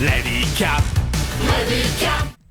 Ready cap.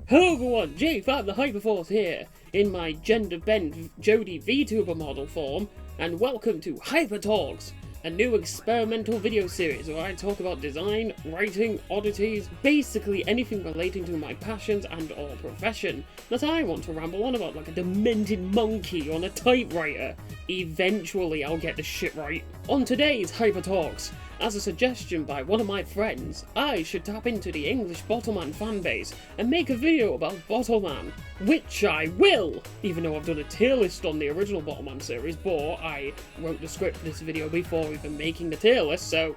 Hello everyone, J5 the Hyperforce here, in my gender-bent Jody VTuber model form, and welcome to Hyper Talks, a new experimental video series where I talk about design, writing, oddities, basically anything relating to my passions and or profession that I want to ramble on about like a demented monkey on a typewriter. Eventually I'll get this shit right. On today's Hyper Talks, as a suggestion by one of my friends, I should tap into the English Bottleman fanbase and make a video about Bottleman, which I will! Even though I've done a tier list on the original Bottleman series, but I wrote the script for this video before even making the tier list, so...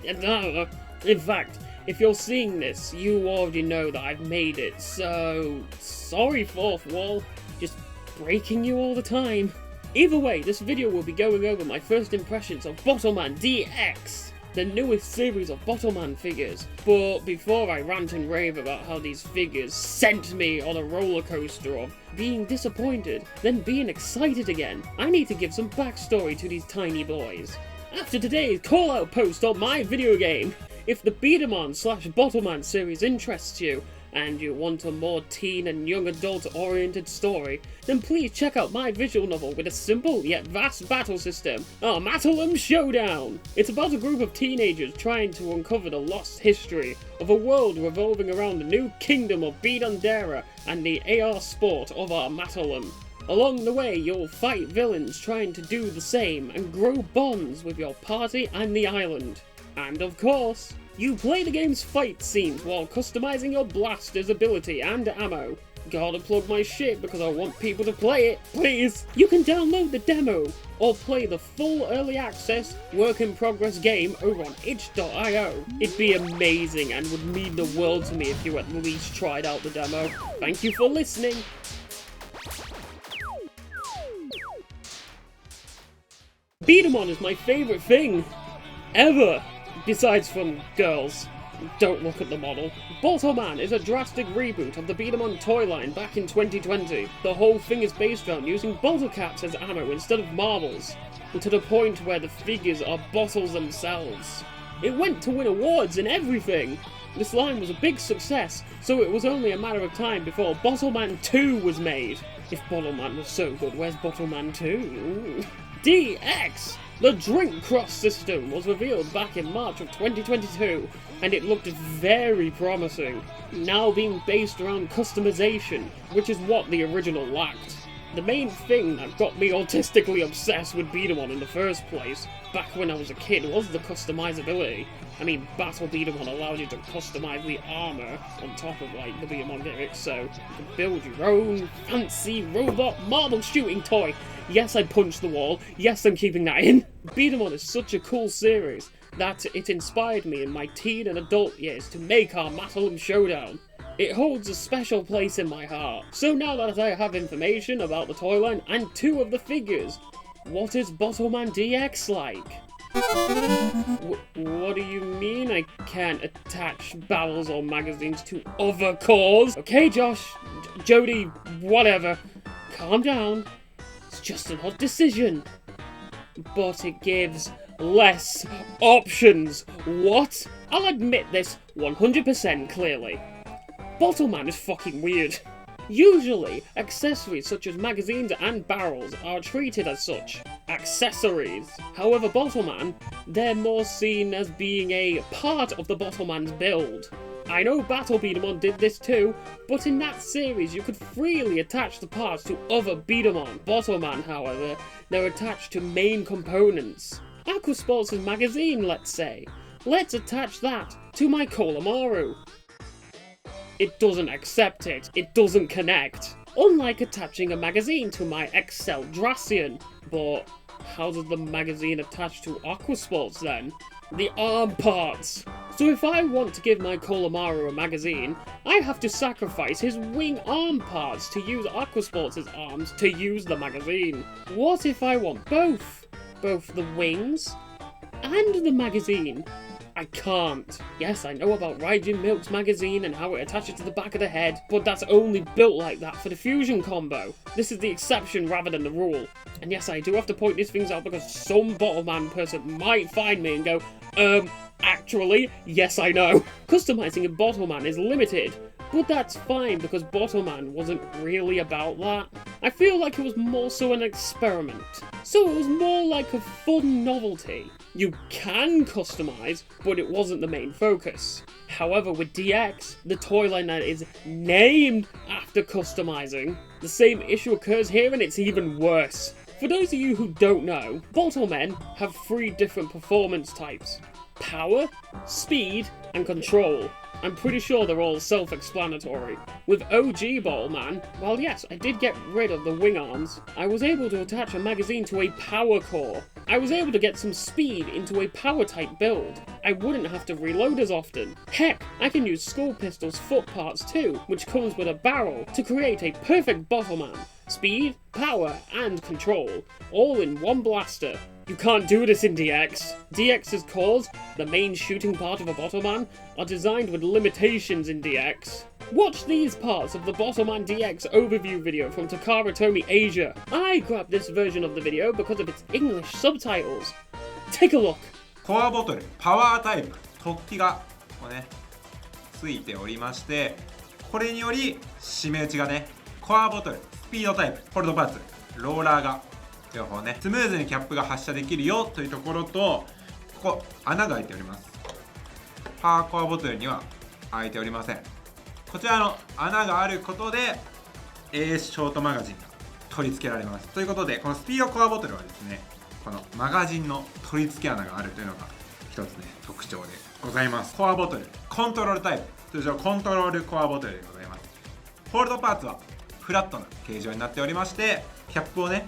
In fact, if you're seeing this, you already know that I've made it, so... Sorry, fourth wall. Just breaking you all the time. Either way, this video will be going over my first impressions of Bottleman DX, the newest series of Bottleman figures. But before I rant and rave about how these figures sent me on a roller coaster of being disappointed, then being excited again, I need to give some backstory to these tiny boys. After today's call-out post on my video game, if the B-Daman / Bottleman series interests you, and you want a more teen and young adult oriented story, then please check out my visual novel with a simple yet vast battle system, Armatolum Showdown! It's about a group of teenagers trying to uncover the lost history of a world revolving around the new kingdom of Bidandera and the AR sport of Armatolum. Along the way, you'll fight villains trying to do the same and grow bonds with your party and the island. And of course, you play the game's fight scenes while customizing your blaster's ability and ammo. Gotta plug my shit because I want people to play it, please! You can download the demo, or play the full early access, work-in-progress game over on itch.io. It'd be amazing and would mean the world to me if you at least tried out the demo. Thank you for listening! B-Daman is my favourite thing ever! Besides from girls. Don't look at the model. Bottleman is a drastic reboot of the B-Daman toy line back in 2020. The whole thing is based around using bottle caps as ammo instead of marbles, to the point where the figures are bottles themselves. It went to win awards and everything! This line was a big success, so it was only a matter of time before Bottleman 2 was made. If Bottleman was so good, where's Bottleman 2? Ooh. DX! The Drink Cross system was revealed back in March of 2022, and it looked very promising, now being based around customization, which is what the original lacked. The main thing that got me autistically obsessed with B-Daman in the first place, back when I was a kid, was the customizability. I mean, Battle B-Daman allowed you to customize the armor on top of, like, the B-Daman gimmicks, so you could build your own fancy robot marble shooting toy. Yes, I punched the wall. Yes, I'm keeping that in. B-Daman is such a cool series that it inspired me in my teen and adult years to make our Armatolum Showdown. It holds a special place in my heart. So now that I have information about the toy line and 2 of the figures, what is Bottleman DX like? What do you mean I can't attach barrels or magazines to other cores? Okay, Josh, Jody, whatever. Calm down. It's just an odd decision. But it gives less options. What? I'll admit this 100% clearly. Bottleman is fucking weird. Usually, accessories such as magazines and barrels are treated as such. Accessories. However, Bottleman, they're more seen as being a part of the Bottleman's build. I know Battle B-Daman did this too, but in that series you could freely attach the parts to other B-Daman. Bottleman, however, they're attached to main components. Aquasports' magazine, let's say. Let's attach that to my Kolamaru. It doesn't accept it. It doesn't connect. Unlike attaching a magazine to my Excel Dracian. But how does the magazine attach to Aquasports then? The arm parts. So if I want to give my Kolamaru a magazine, I have to sacrifice his wing arm parts to use Aquasports' arms to use the magazine. What if I want both? Both the wings and the magazine? I can't. Yes, I know about Raijin Milk's magazine and how it attaches to the back of the head, but that's only built like that for the fusion combo. This is the exception rather than the rule. And yes, I do have to point these things out because some Bottleman person might find me and go, actually, yes I know. Customizing a Bottleman is limited, but that's fine because Bottleman wasn't really about that. I feel like it was more so an experiment. So it was more like a fun novelty. You can customize, but it wasn't the main focus. However, with DX, the toy line that is named after customizing, the same issue occurs here and it's even worse. For those of you who don't know, Bottlemen have 3 different performance types: power, speed, and control. I'm pretty sure they're all self-explanatory. With OG Bottleman, while yes, I did get rid of the wing arms, I was able to attach a magazine to a power core. I was able to get some speed into a power type build. I wouldn't have to reload as often. Heck, I can use Skull Pistol's foot parts too, which comes with a barrel, to create a perfect Bottleman. Speed, power, and control, all in one blaster. You can't do this in DX. DX's cores, the main shooting part of a Bottleman, are designed with limitations in DX. Watch these parts of the Bottleman DX overview video from Takara-Tomy Asia. I grabbed this version of the video because of its English subtitles. Take a look. コアボトル、パワータイプ、突起がこうね、ついておりまして、これにより締め打ちがね、コアボトル、スピードタイプ、ホールドパーツ、ローラーが両方ね、スムーズにキャップが発射できるよというところと、ここ穴が開いております。パワーコアボトルには開いておりません。こちらの穴があることで AS ショートマガジンが取り付けられます。ということで、このスピードコアボトルはですね、このマガジンの取り付け穴があるというのが一つね、特徴でございます。コアボトル、コントロールタイプ、通称コントロールコアボトルでございます。ホールドパーツはフラットな形状になっておりまして、キャップをね、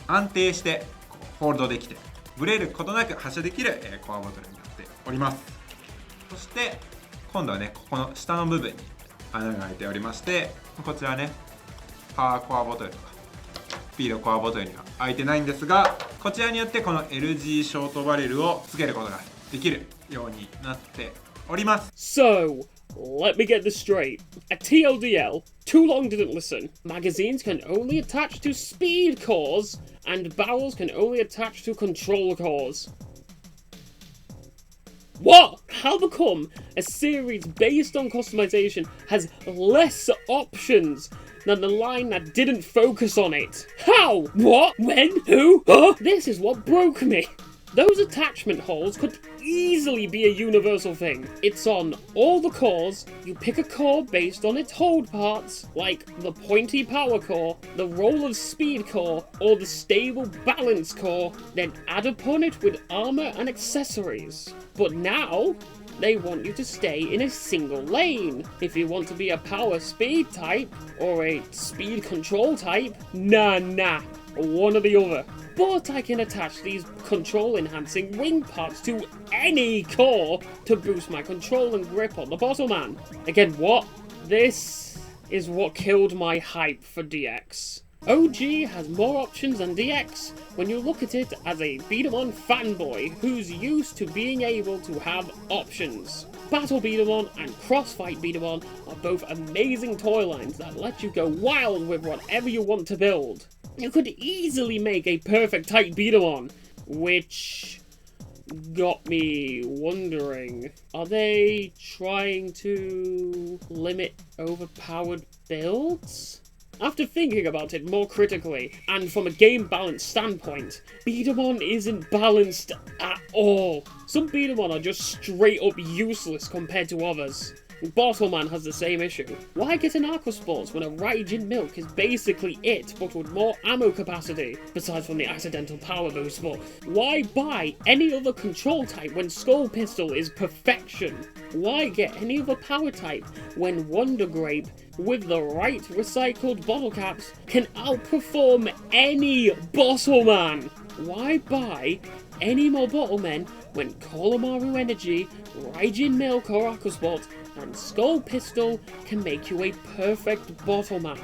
安定してホールドできて、ブレることなく発射できるコアボトルになっております。そして今度はね、ここの下の部分に穴が開いておりまして、こちらね、パワーコアボトルとかスピードコアボトルには開いてないんですが、こちらによってこの LG ショートバレルをつけることができるようになっております。 So, let me get this straight. A TLDL, too long didn't listen. Magazines can only attach to speed cores, and barrels can only attach to control cores. What? How come a series based on customization has less options than the line that didn't focus on it? How? What? When? Who? Huh? This is what broke me. Those attachment holes could easily be a universal thing. It's on all the cores. You pick a core based on its hold parts, like the pointy power core, the roll of speed core, or the stable balance core, then add upon it with armor and accessories. But now, they want you to stay in a single lane. If you want to be a power speed type, or a speed control type, nah, one or the other. But I can attach these control enhancing wing parts to any core to boost my control and grip on the Bottleman. Again, what? This is what killed my hype for DX. OG has more options than DX when you look at it as a B-Daman fanboy who's used to being able to have options. Battle B-Daman and Crossfight B-Daman are both amazing toy lines that let you go wild with whatever you want to build. You could easily make a perfect type B-Daman, which got me wondering, are they trying to limit overpowered builds? After thinking about it more critically, and from a game balance standpoint, B-Daman isn't balanced at all. Some B-Daman are just straight up useless compared to others. Bottleman has the same issue. Why get an Aquasports when a Raijin Milk is basically it, but with more ammo capacity, besides from the accidental power boost? But why buy any other control type when Skull Pistol is perfection? Why get any other power type when Wonder Grape, with the right recycled bottle caps, can outperform any Bottleman? Why buy any more Bottlemen when Kolomaru Energy, Raijin Milk or Aquasports and Skull Pistol can make you a perfect Bottleman?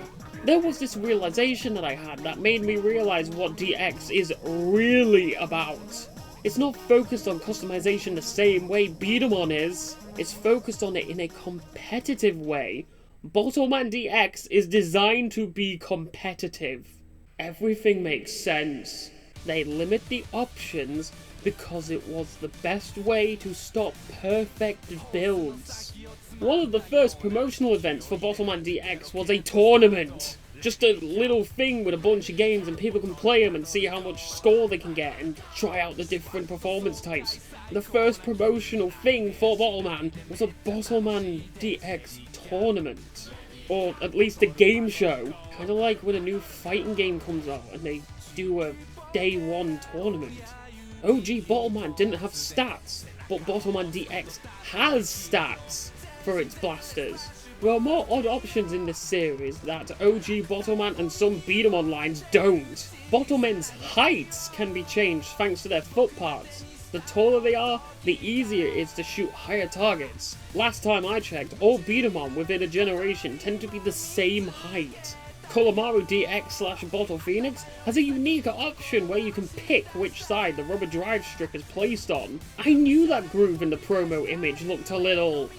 There was this realization that I had that made me realize what DX is really about. It's not focused on customization the same way B-Daman is. It's focused on it in a competitive way. Bottleman DX is designed to be competitive. Everything makes sense. They limit the options because it was the best way to stop perfect builds. One of the first promotional events for Bottleman DX was a tournament. Just a little thing with a bunch of games and people can play them and see how much score they can get and try out the different performance types. The first promotional thing for Bottleman was a Bottleman DX tournament. Or at least a game show. Kinda like when a new fighting game comes out and they do a day one tournament. OG Bottleman didn't have stats, but Bottleman DX has stats for its blasters. There are more odd options in this series that OG Bottleman and some B-Daman lines don't. Bottlemen's heights can be changed thanks to their foot parts. The taller they are, the easier it is to shoot higher targets. Last time I checked, all B-Daman within a generation tend to be the same height. Colormaru DX / Bottle Phoenix has a unique option where you can pick which side the rubber drive strip is placed on. I knew that groove in the promo image looked a little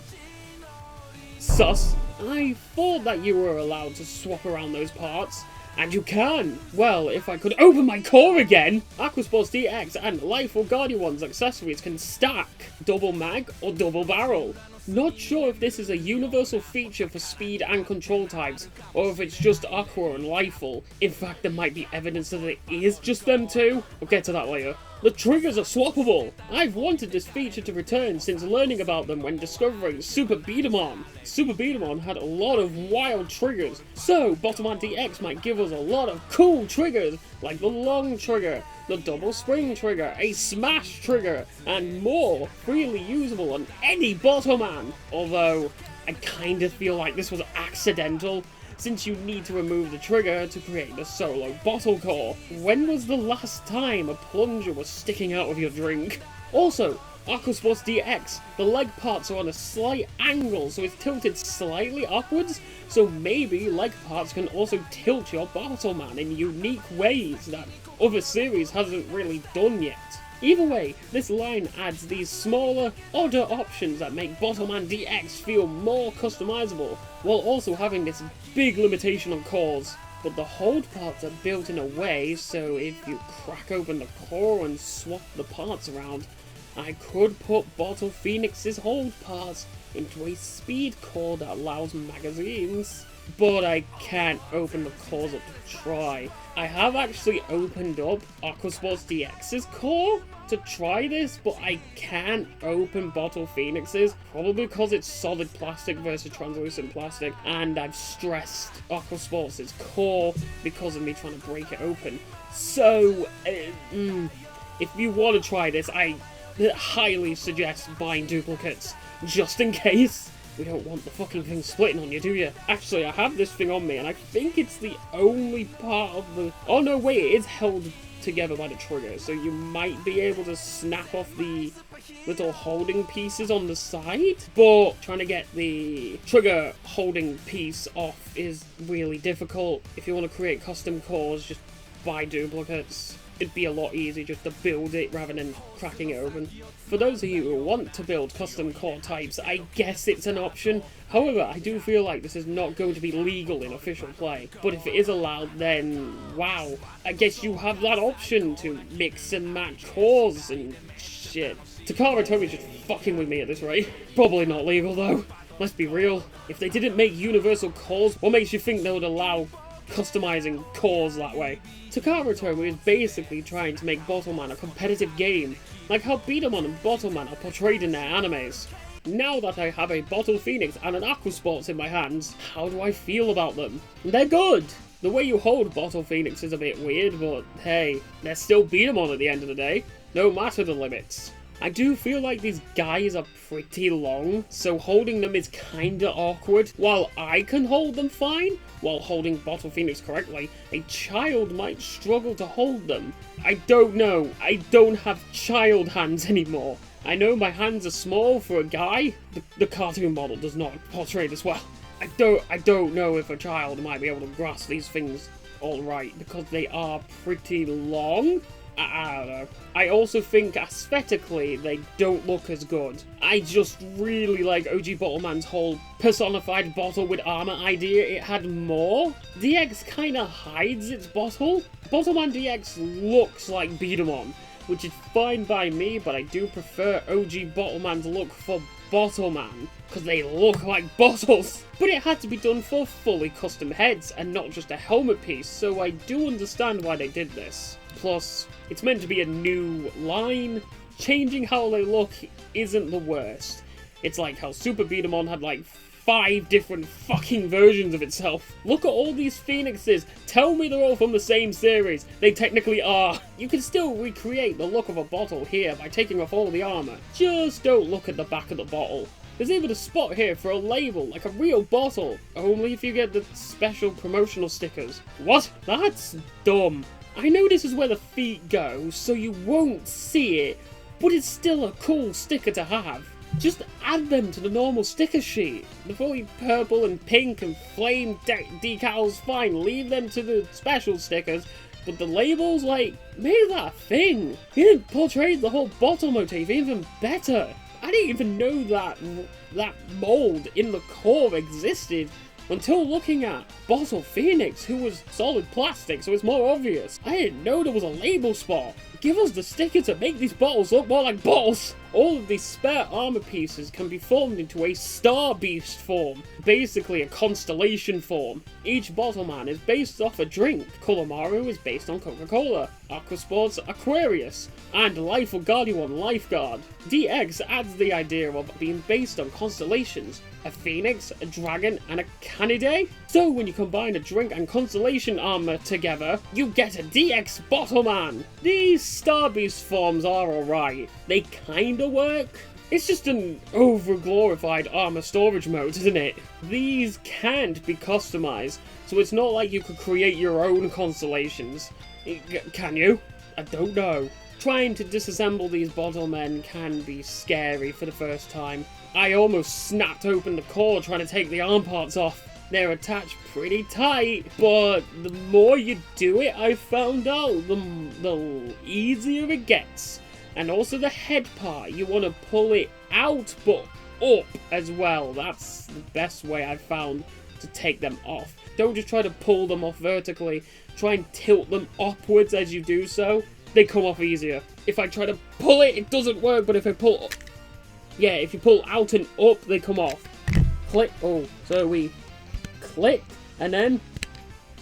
sus. I thought that you were allowed to swap around those parts. And you can! Well, if I could open my core again! Aquasports DX and Lifeful Guardian 1's accessories can stack double mag or double barrel. Not sure if this is a universal feature for speed and control types, or if it's just Aqua and Lifeful. In fact, there might be evidence that it is just them two. We'll get to that later. The triggers are swappable! I've wanted this feature to return since learning about them when discovering Super B-Daman. Super B-Daman had a lot of wild triggers, so Bottleman DX might give us a lot of cool triggers, like the long trigger, the double spring trigger, a smash trigger, and more freely usable on any Bottleman. Although, I kinda feel like this was accidental, since you need to remove the trigger to create the solo bottle core. When was the last time a plunger was sticking out of your drink? Also, Aquasports DX, the leg parts are on a slight angle, so it's tilted slightly upwards, so maybe leg parts can also tilt your Bottleman in unique ways that other series hasn't really done yet. Either way, this line adds these smaller, odder options that make Bottleman DX feel more customizable, while also having this big limitation on cores. But the hold parts are built in a way so if you crack open the core and swap the parts around, I could put Bottle Phoenix's hold parts into a speed core that allows magazines. But I can't open the cores up to try. I have actually opened up Aquasports DX's core to try this, but I can't open Bottle Phoenix's, probably because it's solid plastic versus translucent plastic, and I've stressed Aquasports' core because of me trying to break it open. So, if you want to try this, I highly suggest buying duplicates, just in case. We don't want the fucking thing splitting on you, do you? Actually, I have this thing on me, and I think it's the only part of the... Oh no, wait, it is held together by the trigger, so you might be able to snap off the little holding pieces on the side, but trying to get the trigger holding piece off is really difficult. If you want to create custom cores, just buy duplicates. It'd be a lot easier just to build it rather than cracking it open. For those of you who want to build custom core types, I guess it's an option. However, I do feel like this is not going to be legal in official play. But if it is allowed, then wow, I guess you have that option to mix and match cores and shit. Takara-Tomy's just fucking with me at this rate. Probably not legal though. Let's be real. If they didn't make universal cores, what makes you think they would allow customizing cores that way? Takara-Tomy is basically trying to make Bottleman a competitive game, like how B-Daman and Bottleman are portrayed in their animes. Now that I have a Bottle Phoenix and an Aquasports in my hands, how do I feel about them? They're good! The way you hold Bottle Phoenix is a bit weird, but hey, they're still B-Daman at the end of the day, no matter the limits. I do feel like these guys are pretty long, so holding them is kinda awkward. While I can hold them fine, while holding Bottle Phoenix correctly, a child might struggle to hold them. I don't know, I don't have child hands anymore. I know my hands are small for a guy, the cartoon model does not portray this well. I don't know if a child might be able to grasp these things alright, because they are pretty long. I don't know. I also think aesthetically they don't look as good. I just really like OG Bottleman's whole personified bottle with armor idea. It had more. DX kinda hides its bottle. Bottleman DX looks like B-Daman, which is fine by me, but I do prefer OG Bottleman's look for Bottleman, because they look like bottles. But it had to be done for fully custom heads and not just a helmet piece, so I do understand why they did this. Plus, it's meant to be a new line. Changing how they look isn't the worst. It's like how Super B-Daman had like 5 different fucking versions of itself. Look at all these phoenixes. Tell me they're all from the same series. They technically are. You can still recreate the look of a bottle here by taking off all the armor. Just don't look at the back of the bottle. There's even a spot here for a label, like a real bottle. Only if you get the special promotional stickers. What? That's dumb. I know this is where the feet go, so you won't see it, but it's still a cool sticker to have. Just add them to the normal sticker sheet. The fully purple and pink and flame decals, fine, leave them to the special stickers, but the labels, like, make that a thing. You portrayed the whole bottle motif even better. I didn't even know that mold in the core existed until looking at Bottle Phoenix, who was solid plastic, so it's more obvious. I didn't know there was a label spot. Give us the sticker to make these bottles look more like bottles! All of these spare armor pieces can be formed into a Star Beast form, basically a constellation form. Each Bottleman is based off a drink. Kulamaru is based on Coca-Cola, Aquasports Aquarius, and Life of Guardian Lifeguard. DX adds the idea of being based on constellations, a phoenix, a dragon, and a canidae. So when you combine a drink and constellation armor together, you get a DX Bottleman. These Star Beast forms are alright. They kinda work. It's just an over-glorified armor storage mode, isn't it? These can't be customized, so it's not like you could create your own constellations. Can you? I don't know. Trying to disassemble these Bottlemen can be scary for the first time. I almost snapped open the core trying to take the arm parts off. They're attached pretty tight, but the more you do it, I found out, the easier it gets. And also the head part, you want to pull it out, but up as well. That's the best way I've found to take them off. Don't just try to pull them off vertically. Try and tilt them upwards as you do so. They come off easier. If I try to pull it, it doesn't work, but if I pull up, yeah, if you pull out and up, they come off. Click, oh, so we click, and then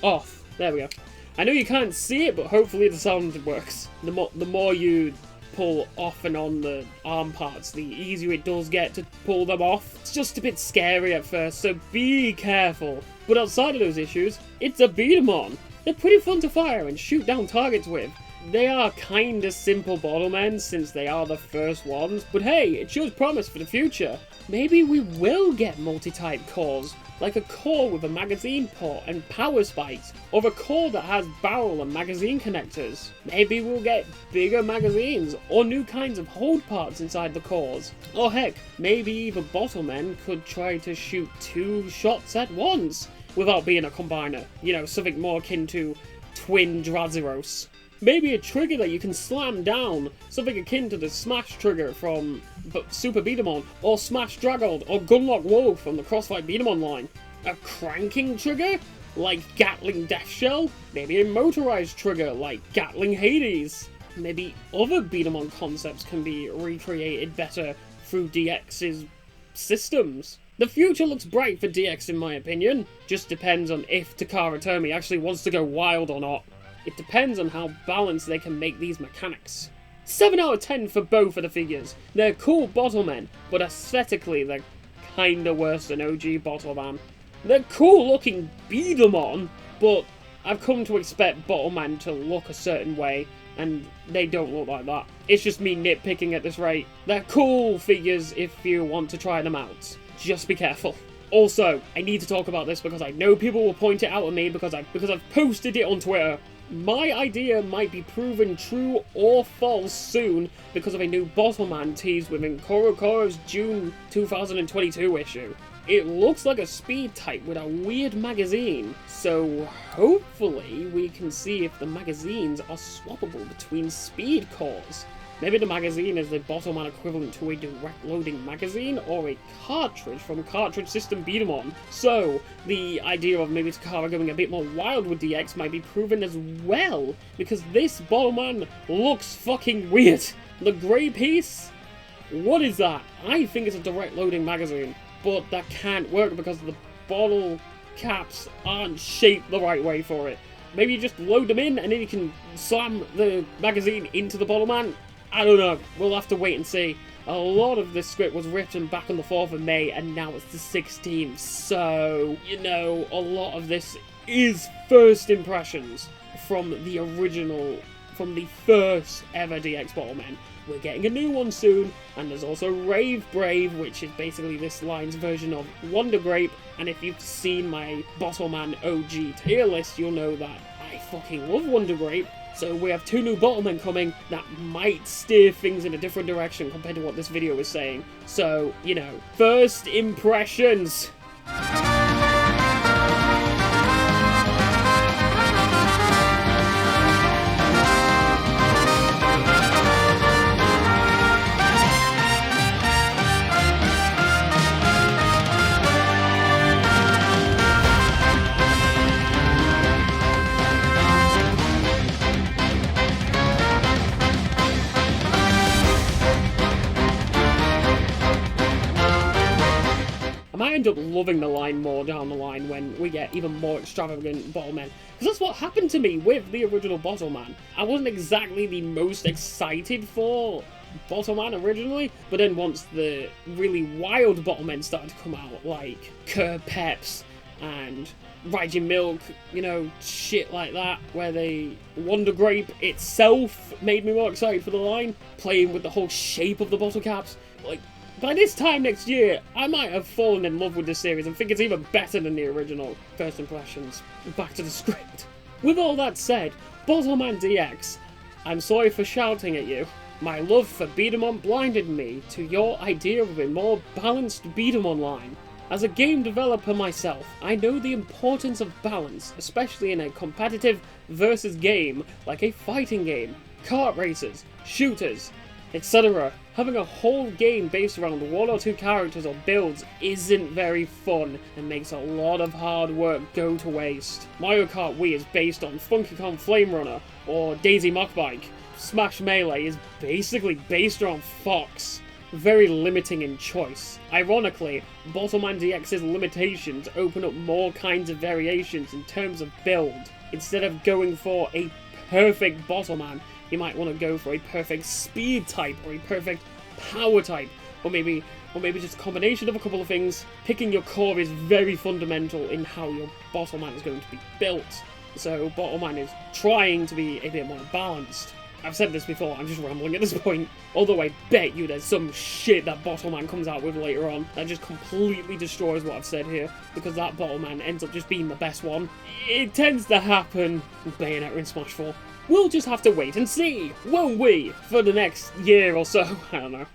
off. There we go. I know you can't see it, but hopefully the sound works. The more you pull off and on the arm parts, the easier it does get to pull them off. It's just a bit scary at first, so be careful. But outside of those issues, it's a B-Daman. They're pretty fun to fire and shoot down targets with. They are kinda simple Bottlemen since they are the first ones, but hey, it shows promise for the future. Maybe we will get multi-type cores, like a core with a magazine port and power spikes, or a core that has barrel and magazine connectors. Maybe we'll get bigger magazines, or new kinds of hold parts inside the cores. Or heck, maybe even Bottlemen could try to shoot 2 shots at once, without being a combiner. You know, something more akin to Twin Drazeros. Maybe a trigger that you can slam down, something akin to the Smash trigger from Super B-Daman, or Smash Dragold, or Gunlock Wolf from the Crossfight B-Daman line. A cranking trigger, like Gatling Death Shell? Maybe a motorized trigger, like Gatling Hades? Maybe other B-Daman concepts can be recreated better through DX's systems. The future looks bright for DX in my opinion, just depends on if Takara-Tomy actually wants to go wild or not. It depends on how balanced they can make these mechanics. 7 out of 10 for both of the figures. They're cool Bottlemen, but aesthetically they're kinda worse than OG Bottleman. They're cool looking B-Daman, but I've come to expect Bottleman to look a certain way, and they don't look like that. It's just me nitpicking at this rate. They're cool figures if you want to try them out. Just be careful. Also, I need to talk about this because I know people will point it out at me because I've posted it on Twitter. My idea might be proven true or false soon because of a new Bottleman teased within CoroCoro's June 2022 issue. it looks like a speed type with a weird magazine. So hopefully we can see if the magazines are swappable between speed cores. Maybe the magazine is the Bottleman equivalent to a direct loading magazine, or a cartridge from cartridge system B-Daman. So, the idea of maybe Takara going a bit more wild with DX might be proven as well, because this Bottleman looks fucking weird. The grey piece? What is that? I think it's a direct loading magazine, but that can't work because the bottle caps aren't shaped the right way for it. Maybe you just load them in and then you can slam the magazine into the Bottleman? I don't know, we'll have to wait and see. A lot of this script was written back on the 4th of May and now it's the 16th, so, you know, a lot of this is first impressions from the original, from the first ever DX Bottleman. We're getting a new one soon, and there's also Rave Brave, which is basically this line's version of Wonder Grape, and if you've seen my Bottleman OG tier list, you'll know that I fucking love Wonder Grape. So we have 2 new Bottlemen coming that might steer things in a different direction compared to what this video is saying. So, you know, first impressions. I might end up loving the line more down the line when we get even more extravagant Bottlemen. Because that's what happened to me with the original Bottleman. I wasn't exactly the most excited for Bottleman originally, but then once the really wild Bottlemen started to come out, like Cur Peps and Raiji Milk, you know, shit like that, where the Wonder Grape itself made me more excited for the line, playing with the whole shape of the bottle caps, like, by this time next year, I might have fallen in love with this series and think it's even better than the original. First impressions. Back to the script. With all that said, Bottleman DX, I'm sorry for shouting at you. My love for B-Daman blinded me to your idea of a more balanced B-Daman line. As a game developer myself, I know the importance of balance, especially in a competitive versus game like a fighting game, kart races, shooters, etc. Having a whole game based around 1 or 2 characters or builds isn't very fun and makes a lot of hard work go to waste. Mario Kart Wii is based on Funky Kong Flame Runner or Daisy Mockbike. Smash Melee is basically based around Fox. Very limiting in choice. Ironically, Bottleman DX's limitations open up more kinds of variations in terms of build. Instead of going for a perfect Bottleman, you might want to go for a perfect speed type or a perfect power type, or maybe just a combination of a couple of things. Picking your core is very fundamental in how your Bottleman is going to be built. So Bottleman is trying to be a bit more balanced. I've said this before, I'm just rambling at this point. Although I bet you there's some shit that Bottleman comes out with later on that just completely destroys what I've said here, because that Bottleman ends up just being the best one. It tends to happen with Bayonetta in Smash 4. We'll just have to wait and see, won't we, for the next year or so, I don't know.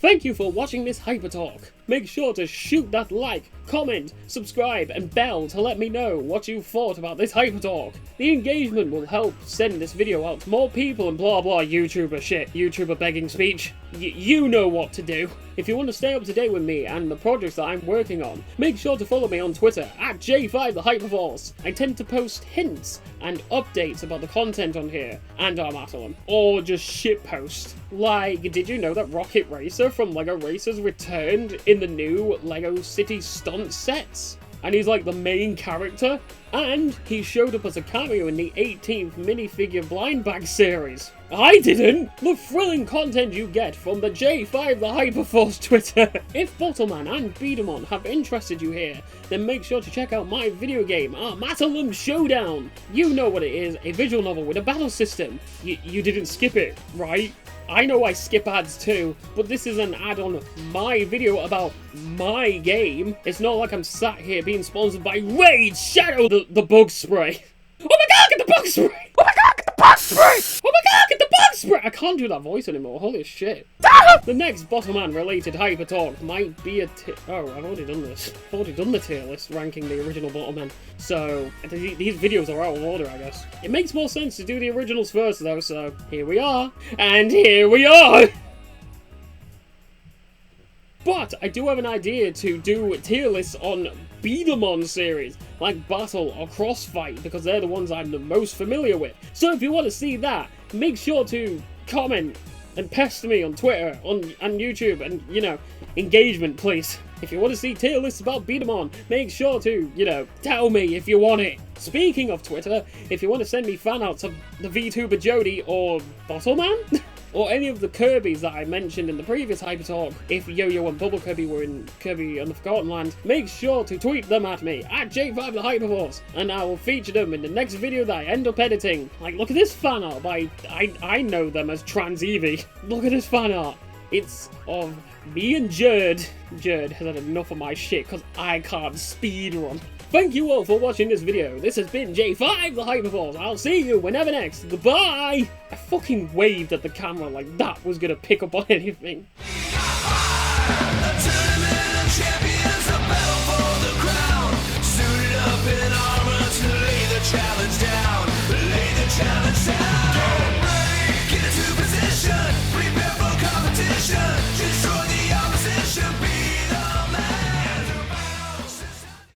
Thank you for watching this Hyper Talk. Make sure to shoot that like, comment, subscribe, and bell to let me know what you thought about this Hyper Talk. The engagement will help send this video out to more people and blah blah YouTuber shit, YouTuber begging speech. You know what to do. If you want to stay up to date with me and the projects that I'm working on, make sure to follow me on Twitter at J5TheHyperforce. I tend to post hints and updates about the content on here, and Armatolum, or just shitpost. Like, did you know that Rocket Racer from LEGO Racers returned in the new LEGO City Stunt sets? And he's like the main character, and he showed up as a cameo in the 18th minifigure blind bag series. I didn't! The thrilling content you get from the J5 the Hyperforce Twitter. If Bottleman and B-Daman have interested you here, then make sure to check out my video game, Armatolum Showdown. You know what it is, a visual novel with a battle system. You didn't skip it, right? I know I skip ads too, but this is an ad on my video about my game. It's not like I'm sat here being sponsored by Raid Shadow the bug spray. Oh my god, get the bug spray! Oh my god, get the bug spray! Oh my god, get the bug spray! I can't do that voice anymore, holy shit. The next Bottleman related Hyper Talk might be a oh, I've already done this. I've already done the tier list ranking the original Bottlemen, so these videos are out of order, I guess. It makes more sense to do the originals first though, so here we are. And here we are! But I do have an idea to do tier lists on B-Daman series, like Battle or Crossfight, because they're the ones I'm the most familiar with. So if you want to see that, make sure to comment and pester me on Twitter, and YouTube, and, you know, engagement, please. If you want to see tier lists about B-Daman, make sure to, you know, tell me if you want it. Speaking of Twitter, if you want to send me fan arts of the VTuber Jody or Bottleman, or any of the Kirbys that I mentioned in the previous Hyper Talk, if Yo-Yo and Bubble Kirby were in Kirby and the Forgotten Land, make sure to tweet them at me, at J5 the Hyperforce, and I will feature them in the next video that I end up editing. Like, look at this fan art by, I know them as Transevee. Look at this fan art. It's of me and Jerd. Jerd has had enough of my shit, because I can't speedrun. Thank you all for watching this video. This has been J5 the Hyperforce. I'll see you whenever next. Goodbye! I fucking waved at the camera like that was gonna pick up on anything.